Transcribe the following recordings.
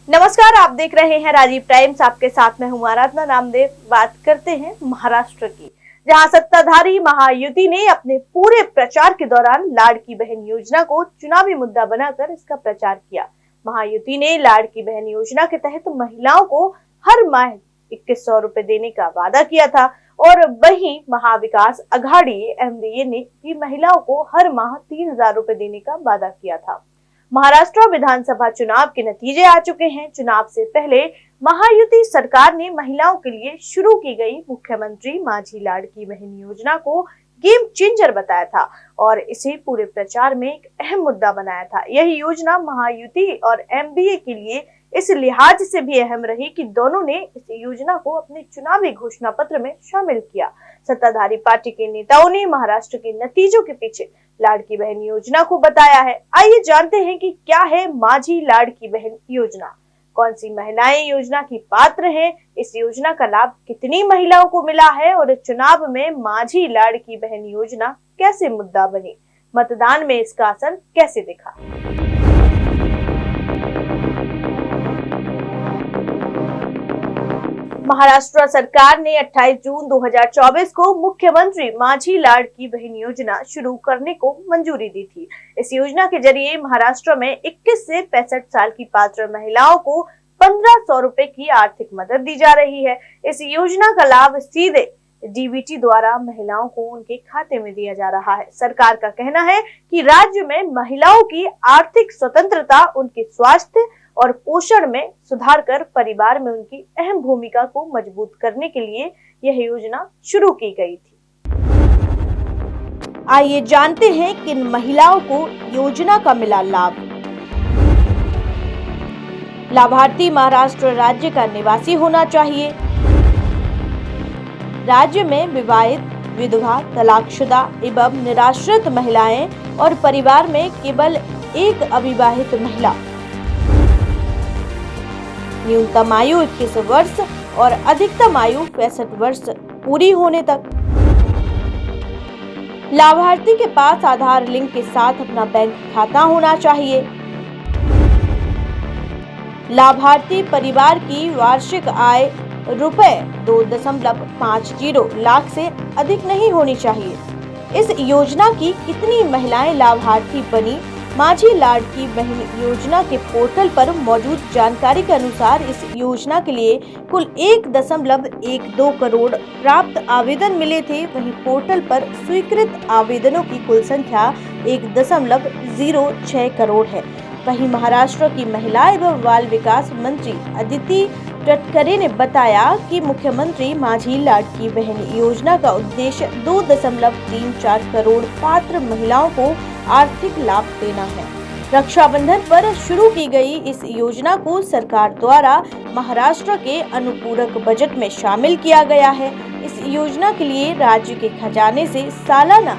नमस्कार, आप देख रहे हैं राजीव टाइम्स। आपके साथ में हूं आराधना नामदेव। बात करते हैं महाराष्ट्र की, जहां सत्ताधारी महायुति ने अपने पूरे प्रचार के दौरान लाड़की बहन योजना को चुनावी मुद्दा बनाकर इसका प्रचार किया। महायुति ने लाड़की बहन योजना के तहत महिलाओं को हर माह 2100 रुपए देने का वादा किया था और वहीं महाविकास अघाड़ी एमडीए ने भी महिलाओं को हर माह 3000 रुपए देने का वादा किया था। महाराष्ट्र विधानसभा चुनाव के नतीजे आ चुके हैं। चुनाव से पहले महायुति सरकार ने महिलाओं के लिए शुरू की गई मुख्यमंत्री माझी लाड़की बहन योजना को गेम चेंजर बताया था और इसे पूरे प्रचार में एक अहम मुद्दा बनाया था। यह योजना महायुति और एमडीए के लिए इस लिहाज से भी अहम रही कि दोनों ने इस योजना को अपने चुनावी घोषणा पत्र में शामिल किया। सत्ताधारी पार्टी के नेताओं ने महाराष्ट्र के नतीजों के पीछे लाड़की बहन योजना को बताया है। आइए जानते हैं कि क्या है माझी लाड़की बहन योजना, कौन सी महिलाएं योजना की पात्र हैं, इस योजना का लाभ कितनी महिलाओं को मिला है और चुनाव में माझी लाड़की बहन योजना कैसे मुद्दा बनी, मतदान में इसका असर कैसे दिखा। महाराष्ट्र सरकार ने 28 जून 2024 को मुख्यमंत्री माझी लाड़की बहन योजना शुरू करने को मंजूरी दी थी। इस योजना के जरिए महाराष्ट्र में 21 से 65 साल की पात्र महिलाओं को 1500 रुपए की आर्थिक मदद दी जा रही है। इस योजना का लाभ सीधे डीबीटी द्वारा महिलाओं को उनके खाते में दिया जा रहा है। सरकार का कहना है कि राज्य में महिलाओं की आर्थिक स्वतंत्रता, उनके स्वास्थ्य और पोषण में सुधार कर परिवार में उनकी अहम भूमिका को मजबूत करने के लिए यह योजना शुरू की गई थी। आइए जानते हैं किन महिलाओं को योजना का मिला लाभ। लाभार्थी महाराष्ट्र राज्य का निवासी होना चाहिए। राज्य में विवाहित, विधवा, तलाकशुदा एवं निराश्रित महिलाएं और परिवार में केवल एक अविवाहित महिला। न्यूनतम आयु 21 वर्ष और अधिकतम आयु 65 वर्ष पूरी होने तक। लाभार्थी के पास आधार लिंक के साथ अपना बैंक खाता होना चाहिए। लाभार्थी परिवार की वार्षिक आय रुपए 2.50 लाख से अधिक नहीं होनी चाहिए। इस योजना की कितनी महिलाएं लाभार्थी बनी? माझी लाड़की बहन योजना के पोर्टल पर मौजूद जानकारी के अनुसार इस योजना के लिए कुल 1.12 करोड़ प्राप्त आवेदन मिले थे। वहीं पोर्टल पर स्वीकृत आवेदनों की कुल संख्या 1.06 करोड़ है। वहीं महाराष्ट्र की महिला एवं बाल विकास मंत्री अदिति तटकरे ने बताया कि मुख्यमंत्री माझी लाड़की बहन योजना का उद्देश्य 2.34 करोड़ पात्र महिलाओं को आर्थिक लाभ देना है। रक्षाबंधन पर शुरू की गई इस योजना को सरकार द्वारा महाराष्ट्र के अनुपूरक बजट में शामिल किया गया है। इस योजना के लिए राज्य के खजाने से सालाना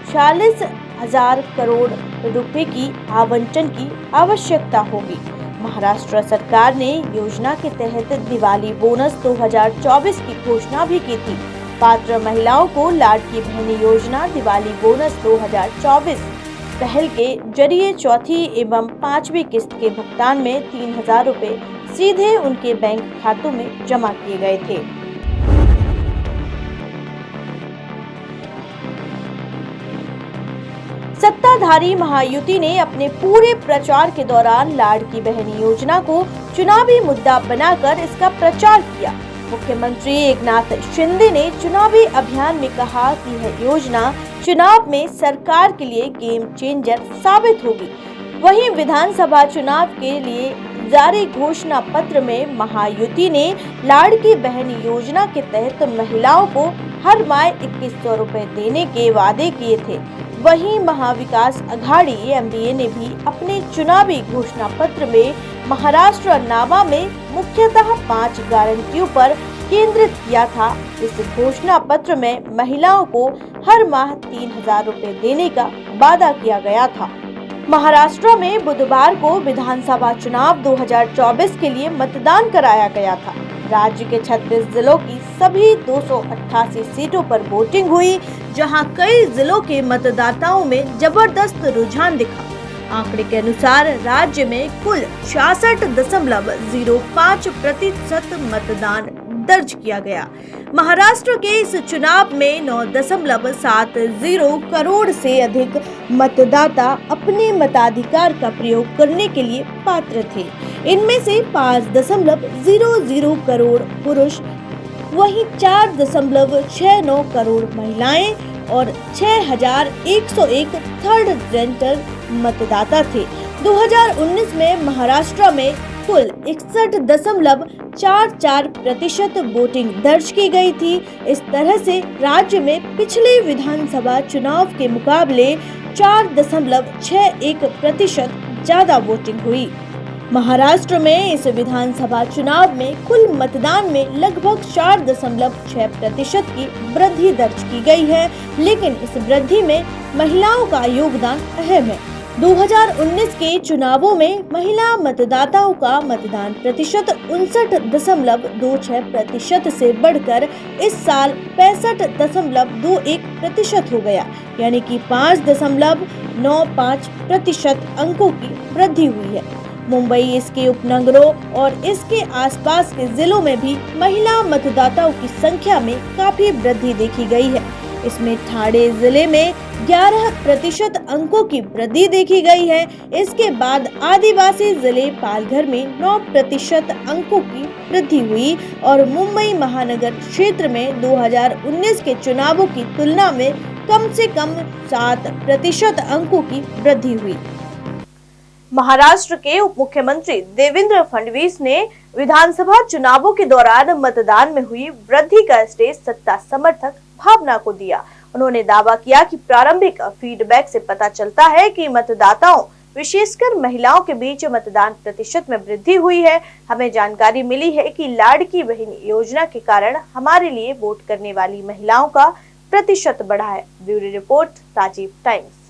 40,000 करोड़ रुपए की आवंटन की आवश्यकता होगी। महाराष्ट्र सरकार ने योजना के तहत दिवाली बोनस 2024 की घोषणा भी की थी। पात्र महिलाओं को लाड़की बहन योजना दिवाली बोनस 2024 पहल के जरिए चौथी एवं पांचवी किस्त के भुगतान में 3000 रुपए सीधे उनके बैंक खातों में जमा किए गए थे। सत्ताधारी महायुति ने अपने पूरे प्रचार के दौरान लाड़की बहन योजना को चुनावी मुद्दा बनाकर इसका प्रचार किया। मुख्यमंत्री एकनाथ शिंदे ने चुनावी अभियान में कहा कि यह योजना चुनाव में सरकार के लिए गेम चेंजर साबित होगी। वहीं विधानसभा चुनाव के लिए जारी घोषणा पत्र में महायुति ने लाड़की बहन योजना के तहत महिलाओं को हर माह 2100 रुपए देने के वादे किए थे। वहीं महाविकास अघाड़ी एमडीए ने भी अपने चुनावी घोषणा पत्र में महाराष्ट्र नामा में मुख्यतः 5 गारंटियों पर केंद्रित किया था। इस घोषणा पत्र में महिलाओं को हर माह 3000 रुपए देने का वादा किया गया था। महाराष्ट्र में बुधवार को विधानसभा चुनाव 2024 के लिए मतदान कराया गया था। राज्य के 36 जिलों की सभी 288 सीटों पर वोटिंग हुई, जहां कई जिलों के मतदाताओं में जबरदस्त रुझान दिखा। आंकड़े के अनुसार राज्य में कुल 66.05% मतदान दर्ज किया गया। महाराष्ट्र के इस चुनाव में 9.70 करोड़ से अधिक मतदाता अपने मताधिकार का प्रयोग करने के लिए पात्र थे। इनमें से 5.00 करोड़ पुरुष, वहीं 4.69 करोड़ महिलाएं और 6,101 थर्ड जेंडर मतदाता थे। 2019 में महाराष्ट्र में कुल 61.44% वोटिंग दर्ज की गई थी। इस तरह से राज्य में पिछले विधानसभा चुनाव के मुकाबले 4.61% ज्यादा वोटिंग हुई। महाराष्ट्र में इस विधानसभा चुनाव में कुल मतदान में लगभग 4.6% की वृद्धि दर्ज की गई है, लेकिन इस वृद्धि में महिलाओं का योगदान अहम है। 2019 के चुनावों में महिला मतदाताओं का मतदान प्रतिशत 59.26% से बढ़कर इस साल 65.21% हो गया, यानी कि 5.95% अंकों की वृद्धि हुई है। मुंबई, इसके उपनगरों और इसके आसपास के जिलों में भी महिला मतदाताओं की संख्या में काफी वृद्धि देखी गई है। इसमें ठाणे जिले में 11% अंकों की वृद्धि देखी गई है। इसके बाद आदिवासी जिले पालघर में 9% अंकों की वृद्धि हुई और मुंबई महानगर क्षेत्र में 2019 के चुनावों की तुलना में कम से कम 7% अंकों की वृद्धि हुई। महाराष्ट्र के उप मुख्यमंत्री देवेंद्र फडणवीस ने विधानसभा चुनावों के दौरान मतदान में हुई वृद्धि का श्रेय सत्ता समर्थक भावना को दिया। उन्होंने दावा किया कि प्रारंभिक फीडबैक से पता चलता है कि मतदाताओं, विशेषकर महिलाओं के बीच मतदान प्रतिशत में वृद्धि हुई है। हमें जानकारी मिली है कि लाड़की बहन योजना के कारण हमारे लिए वोट करने वाली महिलाओं का प्रतिशत बढ़ा है। Bureau report, Rajeev times.